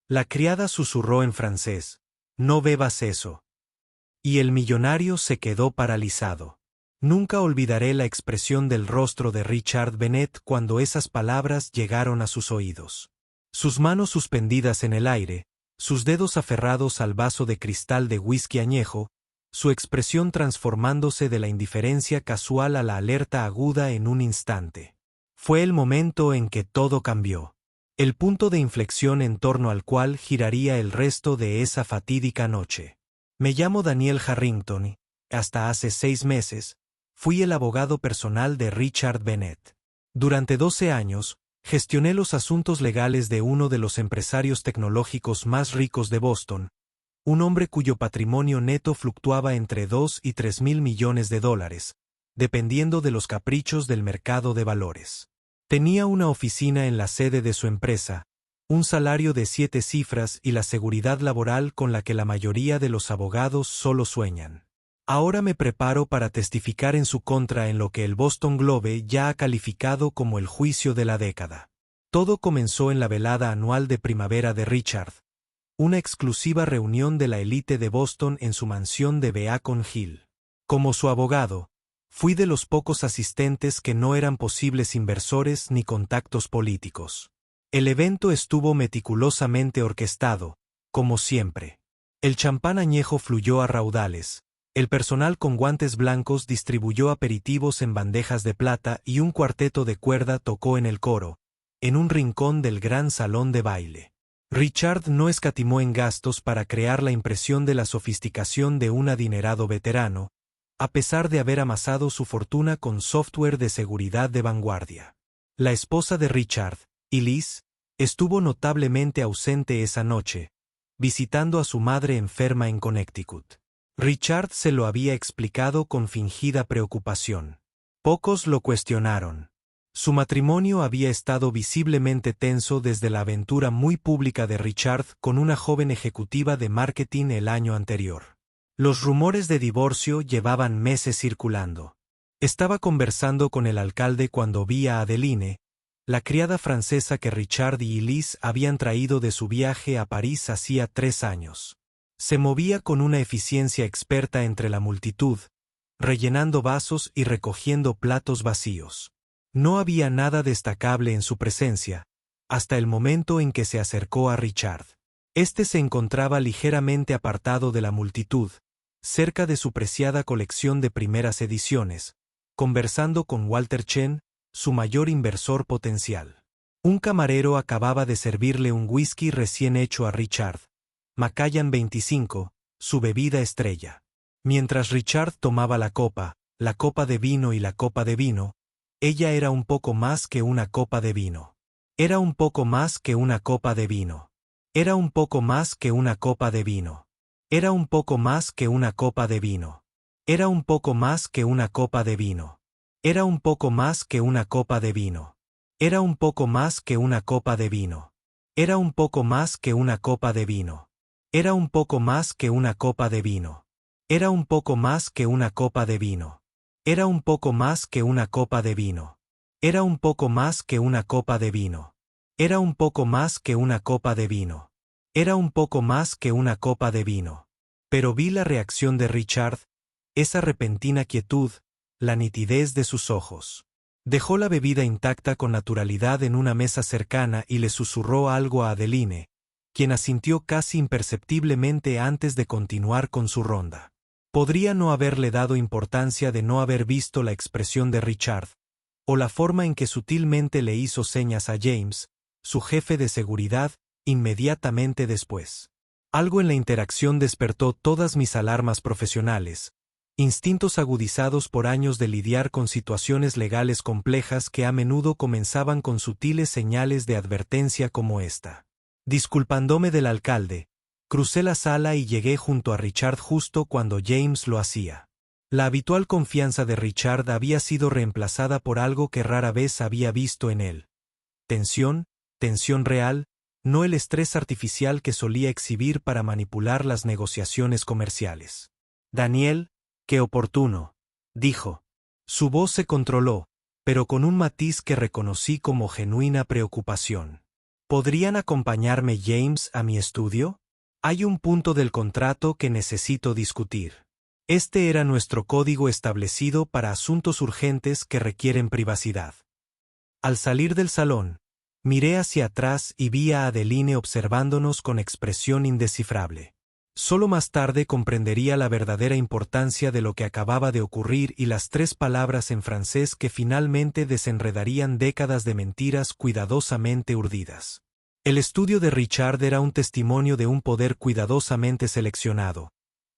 La criada susurró en francés, «No bebas eso». Y el millonario se quedó paralizado. Nunca olvidaré la expresión del rostro de Richard Bennet cuando esas palabras llegaron a sus oídos. Sus manos suspendidas en el aire, sus dedos aferrados al vaso de cristal de whisky añejo, su expresión transformándose de la indiferencia casual a la alerta aguda en un instante. Fue el momento en que todo cambió. El punto de inflexión en torno al cual giraría el resto de esa fatídica noche. Me llamo Daniel Harrington y, hasta hace 6 meses, fui el abogado personal de Richard Bennet. Durante 12 años, gestioné los asuntos legales de uno de los empresarios tecnológicos más ricos de Boston, un hombre cuyo patrimonio neto fluctuaba entre 2 y 3 mil millones de dólares, dependiendo de los caprichos del mercado de valores. Tenía una oficina en la sede de su empresa, un salario de 7 cifras y la seguridad laboral con la que la mayoría de los abogados solo sueñan. Ahora me preparo para testificar en su contra en lo que el Boston Globe ya ha calificado como el juicio de la década. Todo comenzó en la velada anual de primavera de Richard, una exclusiva reunión de la élite de Boston en su mansión de Beacon Hill. Como su abogado, fui de los pocos asistentes que no eran posibles inversores ni contactos políticos. El evento estuvo meticulosamente orquestado, como siempre. El champán añejo fluyó a raudales, el personal con guantes blancos distribuyó aperitivos en bandejas de plata y un cuarteto de cuerda tocó en el coro, en un rincón del gran salón de baile. Richard no escatimó en gastos para crear la impresión de la sofisticación de un adinerado veterano, a pesar de haber amasado su fortuna con software de seguridad de vanguardia. La esposa de Richard, Elise, estuvo notablemente ausente esa noche, visitando a su madre enferma en Connecticut. Richard se lo había explicado con fingida preocupación. Pocos lo cuestionaron. Su matrimonio había estado visiblemente tenso desde la aventura muy pública de Richard con una joven ejecutiva de marketing el año anterior. Los rumores de divorcio llevaban meses circulando. Estaba conversando con el alcalde cuando vi a Adeline, la criada francesa que Richard y Elise habían traído de su viaje a París hacía 3 años. Se movía con una eficiencia experta entre la multitud, rellenando vasos y recogiendo platos vacíos. No había nada destacable en su presencia, hasta el momento en que se acercó a Richard. Este se encontraba ligeramente apartado de la multitud, cerca de su preciada colección de primeras ediciones, conversando con Walter Chen, su mayor inversor potencial. Un camarero acababa de servirle un whisky recién hecho a Richard, Macallan 25, su bebida estrella. Mientras Richard tomaba la copa de vino y la copa de vino, ella era un poco más que una copa de vino. Era un poco más que una copa de vino. Era un poco más que una copa de vino. Era un poco más que una copa de vino. Era un poco más que una copa de vino. Era un poco más que una copa de vino. Era un poco más que una copa de vino. Era un poco más que una copa de vino. Era un poco más que una copa de vino. Era un poco más que una copa de vino. Era un poco más que una copa de vino. Era un poco más que una copa de vino. Era un poco más que una copa de vino. Era un poco más que una copa de vino. Pero vi la reacción de Richard, esa repentina quietud, la nitidez de sus ojos. Dejó la bebida intacta con naturalidad en una mesa cercana y le susurró algo a Adeline, quien asintió casi imperceptiblemente antes de continuar con su ronda. Podría no haberle dado importancia de no haber visto la expresión de Richard, o la forma en que sutilmente le hizo señas a James, su jefe de seguridad, inmediatamente después. Algo en la interacción despertó todas mis alarmas profesionales, instintos agudizados por años de lidiar con situaciones legales complejas que a menudo comenzaban con sutiles señales de advertencia como esta. Disculpándome del alcalde, crucé la sala y llegué junto a Richard justo cuando James lo hacía. La habitual confianza de Richard había sido reemplazada por algo que rara vez había visto en él. Tensión real, no el estrés artificial que solía exhibir para manipular las negociaciones comerciales. Daniel, qué oportuno, dijo. Su voz se controló, pero con un matiz que reconocí como genuina preocupación. ¿Podrían acompañarme James a mi estudio? Hay un punto del contrato que necesito discutir. Este era nuestro código establecido para asuntos urgentes que requieren privacidad. Al salir del salón, miré hacia atrás y vi a Adeline observándonos con expresión indescifrable. Solo más tarde comprendería la verdadera importancia de lo que acababa de ocurrir y las 3 palabras en francés que finalmente desenredarían décadas de mentiras cuidadosamente urdidas. El estudio de Richard era un testimonio de un poder cuidadosamente seleccionado.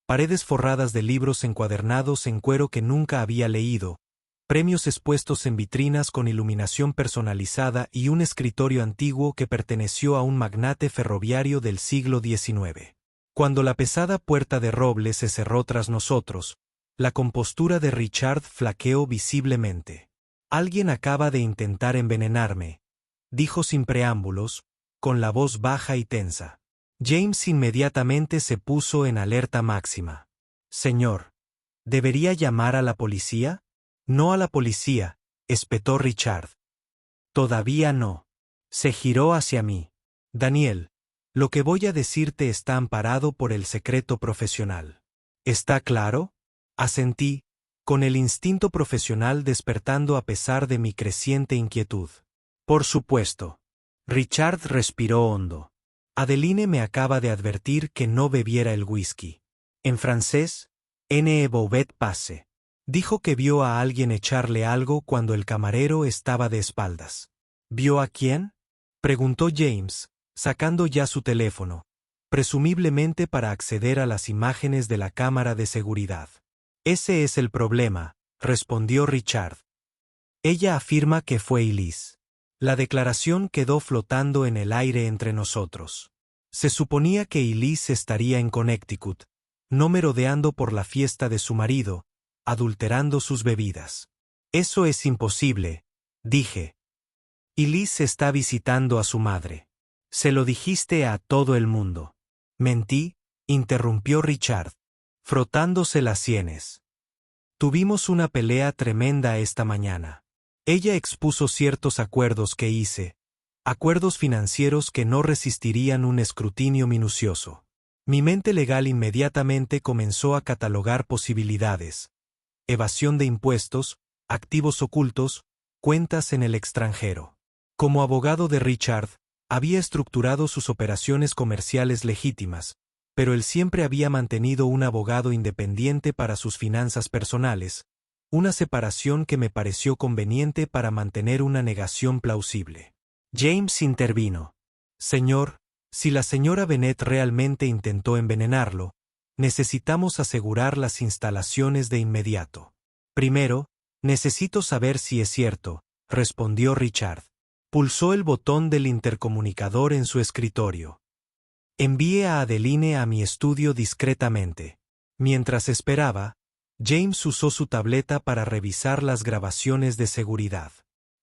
Paredes forradas de libros encuadernados en cuero que nunca había leído, premios expuestos en vitrinas con iluminación personalizada y un escritorio antiguo que perteneció a un magnate ferroviario del siglo XIX. Cuando la pesada puerta de roble se cerró tras nosotros, la compostura de Richard flaqueó visiblemente. «Alguien acaba de intentar envenenarme», dijo sin preámbulos, con la voz baja y tensa. James inmediatamente se puso en alerta máxima. «Señor, ¿debería llamar a la policía?» «No a la policía», espetó Richard. «Todavía no». Se giró hacia mí. «Daniel, lo que voy a decirte está amparado por el secreto profesional». «¿Está claro?», asentí, con el instinto profesional despertando a pesar de mi creciente inquietud. «Por supuesto». Richard respiró hondo. «Adeline me acaba de advertir que no bebiera el whisky. En francés, ne buvait pas. Dijo que vio a alguien echarle algo cuando el camarero estaba de espaldas». «¿Vio a quién?», preguntó James, sacando ya su teléfono, presumiblemente para acceder a las imágenes de la cámara de seguridad. «Ese es el problema», respondió Richard. «Ella afirma que fue Elise». La declaración quedó flotando en el aire entre nosotros. Se suponía que Elise estaría en Connecticut, no merodeando por la fiesta de su marido, adulterando sus bebidas. «Eso es imposible», dije. «Elise está visitando a su madre». «Se lo dijiste a todo el mundo». «Mentí», interrumpió Richard, frotándose las sienes. «Tuvimos una pelea tremenda esta mañana. Ella expuso ciertos acuerdos que hice, acuerdos financieros que no resistirían un escrutinio minucioso. Mi mente legal inmediatamente comenzó a catalogar posibilidades: evasión de impuestos, activos ocultos, cuentas en el extranjero. Como abogado de Richard, había estructurado sus operaciones comerciales legítimas, pero él siempre había mantenido un abogado independiente para sus finanzas personales, una separación que me pareció conveniente para mantener una negación plausible. James intervino. «Señor, si la señora Bennet realmente intentó envenenarlo, necesitamos asegurar las instalaciones de inmediato». «Primero, necesito saber si es cierto», respondió Richard. Pulsó el botón del intercomunicador en su escritorio. «Envíe a Adeline a mi estudio discretamente». Mientras esperaba, James usó su tableta para revisar las grabaciones de seguridad.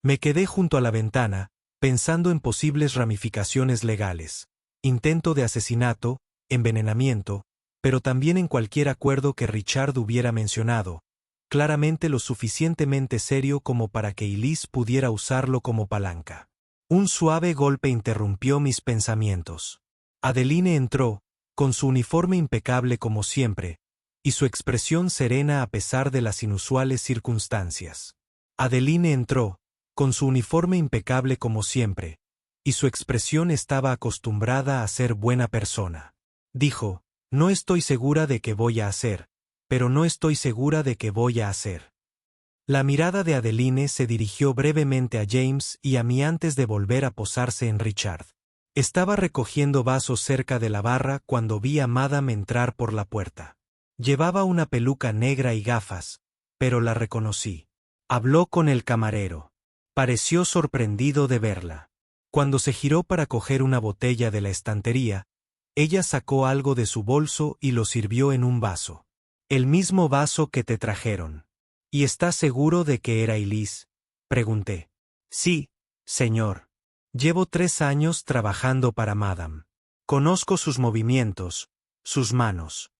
Me quedé junto a la ventana, pensando en posibles ramificaciones legales, intento de asesinato, envenenamiento, pero también en cualquier acuerdo que Richard hubiera mencionado, claramente lo suficientemente serio como para que Elise pudiera usarlo como palanca. Un suave golpe interrumpió mis pensamientos. Adeline entró, con su uniforme impecable como siempre, y su expresión serena a pesar de las inusuales circunstancias. Adeline entró, con su uniforme impecable como siempre, y su expresión estaba acostumbrada a ser buena persona. Dijo: «No estoy segura de qué voy a hacer, pero no estoy segura de qué voy a hacer». La mirada de Adeline se dirigió brevemente a James y a mí antes de volver a posarse en Richard. Estaba recogiendo vasos cerca de la barra cuando vi a Madame entrar por la puerta. Llevaba una peluca negra y gafas, pero la reconocí. Habló con el camarero. Pareció sorprendido de verla. Cuando se giró para coger una botella de la estantería, ella sacó algo de su bolso y lo sirvió en un vaso. «El mismo vaso que te trajeron». «¿Y estás seguro de que era Elise?», pregunté. «Sí, señor. Llevo 3 años trabajando para Madame. Conozco sus movimientos, sus manos».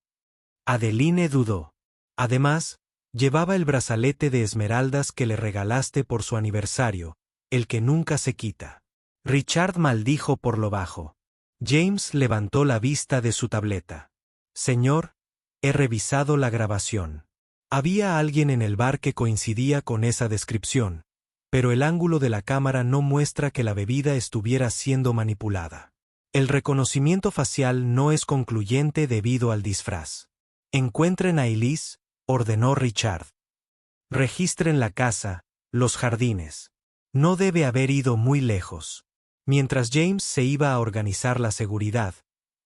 Adeline dudó. Además, llevaba el brazalete de esmeraldas que le regalaste por su aniversario, el que nunca se quita. Richard maldijo por lo bajo. James levantó la vista de su tableta. Señor, he revisado la grabación. Había alguien en el bar que coincidía con esa descripción, pero el ángulo de la cámara no muestra que la bebida estuviera siendo manipulada. El reconocimiento facial no es concluyente debido al disfraz. Encuentren a Elise, ordenó Richard. Registren la casa, los jardines. No debe haber ido muy lejos. Mientras James se iba a organizar la seguridad,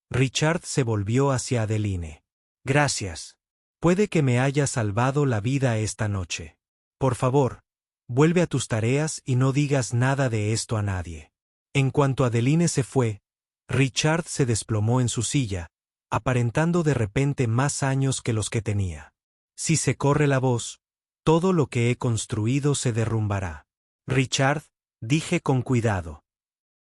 Richard se volvió hacia Adeline. Gracias. Puede que me haya salvado la vida esta noche. Por favor, vuelve a tus tareas y no digas nada de esto a nadie. En cuanto Adeline se fue, Richard se desplomó en su silla, aparentando de repente más años que los que tenía. Si se corre la voz, todo lo que he construido se derrumbará. Richard, dije con cuidado.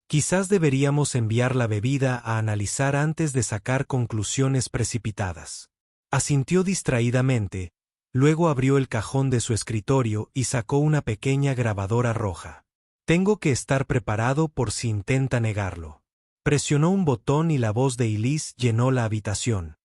Quizás deberíamos enviar la bebida a analizar antes de sacar conclusiones precipitadas. Asintió distraídamente, luego abrió el cajón de su escritorio y sacó una pequeña grabadora roja. Tengo que estar preparado por si intenta negarlo. Presionó un botón y la voz de Elise llenó la habitación.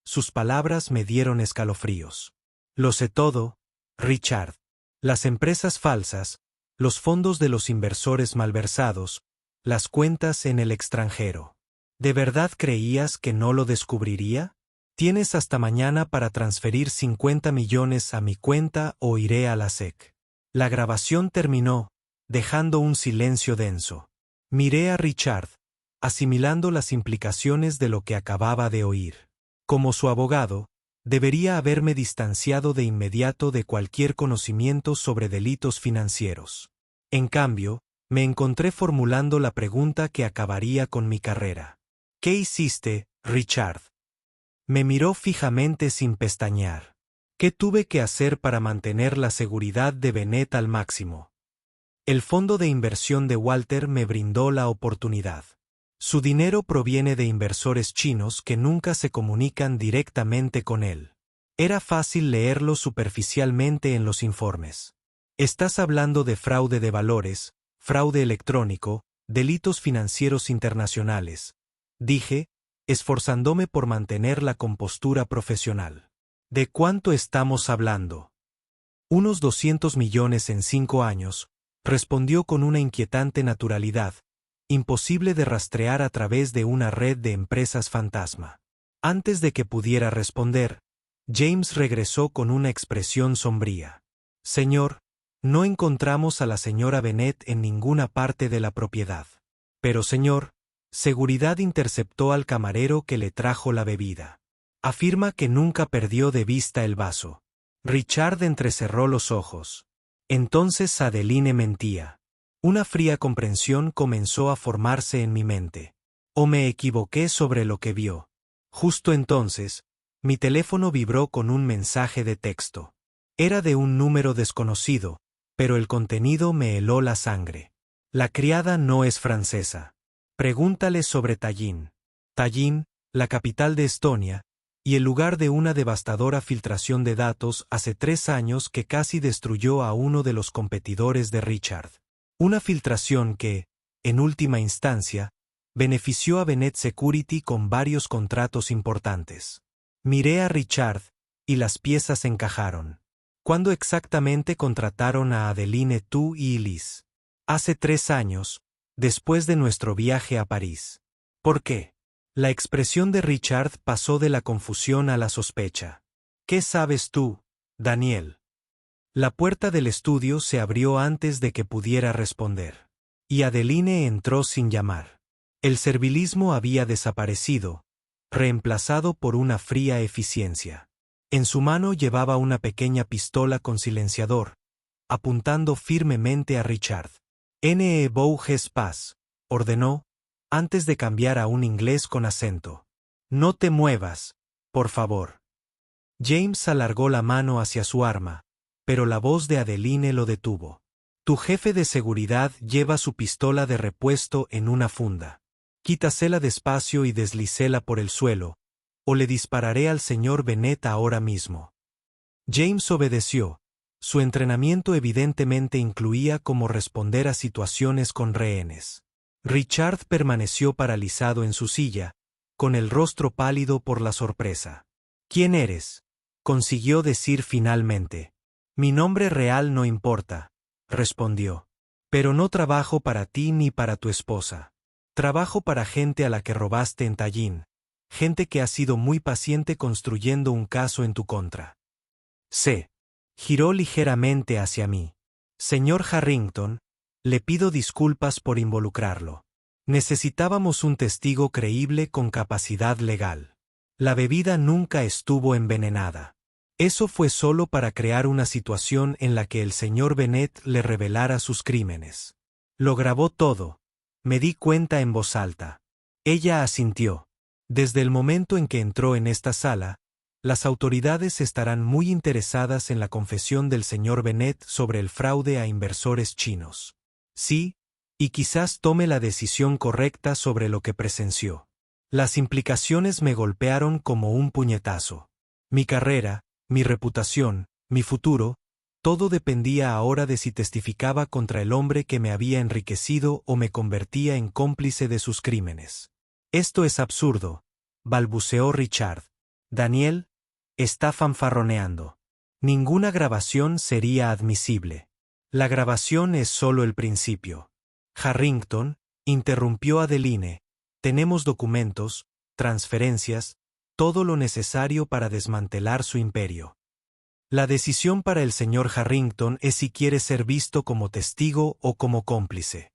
Sus palabras me dieron escalofríos. Lo sé todo, Richard. Las empresas falsas, los fondos de los inversores malversados, las cuentas en el extranjero. ¿De verdad creías que no lo descubriría? Tienes hasta mañana para transferir 50 millones a mi cuenta o iré a la SEC. La grabación terminó, dejando un silencio denso. Miré a Richard, asimilando las implicaciones de lo que acababa de oír. Como su abogado, debería haberme distanciado de inmediato de cualquier conocimiento sobre delitos financieros. En cambio, me encontré formulando la pregunta que acabaría con mi carrera. ¿Qué hiciste, Richard? Me miró fijamente sin pestañear. ¿Qué tuve que hacer para mantener la seguridad de Bennett al máximo? El fondo de inversión de Walter me brindó la oportunidad. Su dinero proviene de inversores chinos que nunca se comunican directamente con él. Era fácil leerlo superficialmente en los informes. Estás hablando de fraude de valores, fraude electrónico, delitos financieros internacionales, dije, esforzándome por mantener la compostura profesional. ¿De cuánto estamos hablando? Unos 200 millones en 5 años, respondió con una inquietante naturalidad, imposible de rastrear a través de una red de empresas fantasma. Antes de que pudiera responder, James regresó con una expresión sombría. Señor, no encontramos a la señora Bennett en ninguna parte de la propiedad. Pero señor, seguridad interceptó al camarero que le trajo la bebida. Afirma que nunca perdió de vista el vaso. Richard entrecerró los ojos. Entonces Adeline mentía. Una fría comprensión comenzó a formarse en mi mente. O me equivoqué sobre lo que vio. Justo entonces, mi teléfono vibró con un mensaje de texto. Era de un número desconocido, pero el contenido me heló la sangre. La criada no es francesa. Pregúntale sobre Tallinn. Tallinn, la capital de Estonia, y el lugar de una devastadora filtración de datos hace 3 años que casi destruyó a uno de los competidores de Richard. Una filtración que, en última instancia, benefició a Bennett Security con varios contratos importantes. Miré a Richard, y las piezas encajaron. ¿Cuándo exactamente contrataron a Adeline tú y Elise? Hace 3 años, después de nuestro viaje a París. ¿Por qué? La expresión de Richard pasó de la confusión a la sospecha. ¿Qué sabes tú, Daniel? La puerta del estudio se abrió antes de que pudiera responder. Y Adeline entró sin llamar. El servilismo había desaparecido, reemplazado por una fría eficiencia. En su mano llevaba una pequeña pistola con silenciador, apuntando firmemente a Richard. «Ne bouges pas», ordenó, antes de cambiar a un inglés con acento. «No te muevas, por favor». James alargó la mano hacia su arma, pero la voz de Adeline lo detuvo. «Tu jefe de seguridad lleva su pistola de repuesto en una funda. Quítasela despacio y deslícela por el suelo, o le dispararé al señor Bennett ahora mismo». James obedeció. Su entrenamiento evidentemente incluía cómo responder a situaciones con rehenes. Richard permaneció paralizado en su silla, con el rostro pálido por la sorpresa. ¿Quién eres?, consiguió decir finalmente. Mi nombre real no importa, respondió. Pero no trabajo para ti ni para tu esposa. Trabajo para gente a la que robaste en Tallinn, gente que ha sido muy paciente construyendo un caso en tu contra. Se giró ligeramente hacia mí. Señor Harrington, le pido disculpas por involucrarlo. Necesitábamos un testigo creíble con capacidad legal. La bebida nunca estuvo envenenada. Eso fue solo para crear una situación en la que el señor Bennet le revelara sus crímenes. Lo grabó todo. Me di cuenta en voz alta. Ella asintió. Desde el momento en que entró en esta sala, las autoridades estarán muy interesadas en la confesión del señor Bennet sobre el fraude a inversores chinos. Sí, y quizás tome la decisión correcta sobre lo que presenció. Las implicaciones me golpearon como un puñetazo. Mi carrera, mi reputación, mi futuro, todo dependía ahora de si testificaba contra el hombre que me había enriquecido o me convertía en cómplice de sus crímenes. Esto es absurdo, balbuceó Richard. Daniel, está fanfarroneando. Ninguna grabación sería admisible. La grabación es solo el principio. Harrington, interrumpió Adeline, tenemos documentos, transferencias, todo lo necesario para desmantelar su imperio. La decisión para el señor Harrington es si quiere ser visto como testigo o como cómplice.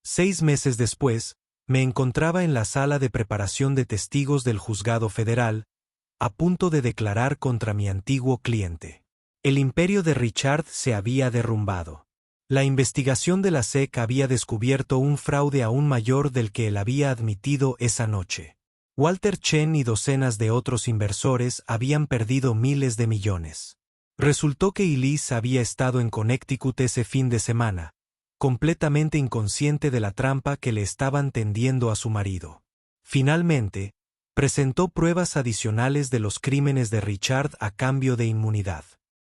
6 meses después, me encontraba en la sala de preparación de testigos del juzgado federal, a punto de declarar contra mi antiguo cliente. El imperio de Richard se había derrumbado. La investigación de la SEC había descubierto un fraude aún mayor del que él había admitido esa noche. Walter Chen y docenas de otros inversores habían perdido miles de millones. Resultó que Elise había estado en Connecticut ese fin de semana, completamente inconsciente de la trampa que le estaban tendiendo a su marido. Finalmente, presentó pruebas adicionales de los crímenes de Richard a cambio de inmunidad.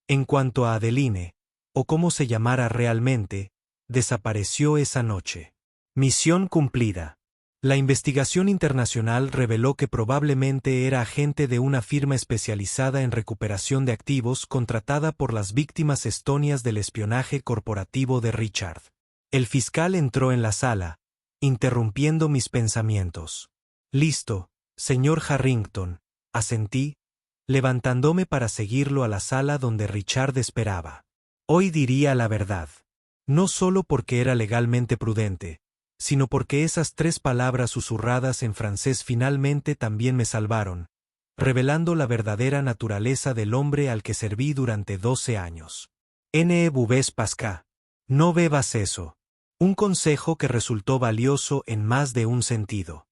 En cuanto a Adeline, o como se llamara realmente, desapareció esa noche. Misión cumplida. La investigación internacional reveló que probablemente era agente de una firma especializada en recuperación de activos contratada por las víctimas estonias del espionaje corporativo de Richard. El fiscal entró en la sala, interrumpiendo mis pensamientos. Listo, señor Harrington, asentí, levantándome para seguirlo a la sala donde Richard esperaba. Hoy diría la verdad. No solo porque era legalmente prudente, sino porque esas 3 palabras susurradas en francés finalmente también me salvaron, revelando la verdadera naturaleza del hombre al que serví durante 12 años. Ne buvez pasca. No bebas eso. Un consejo que resultó valioso en más de un sentido.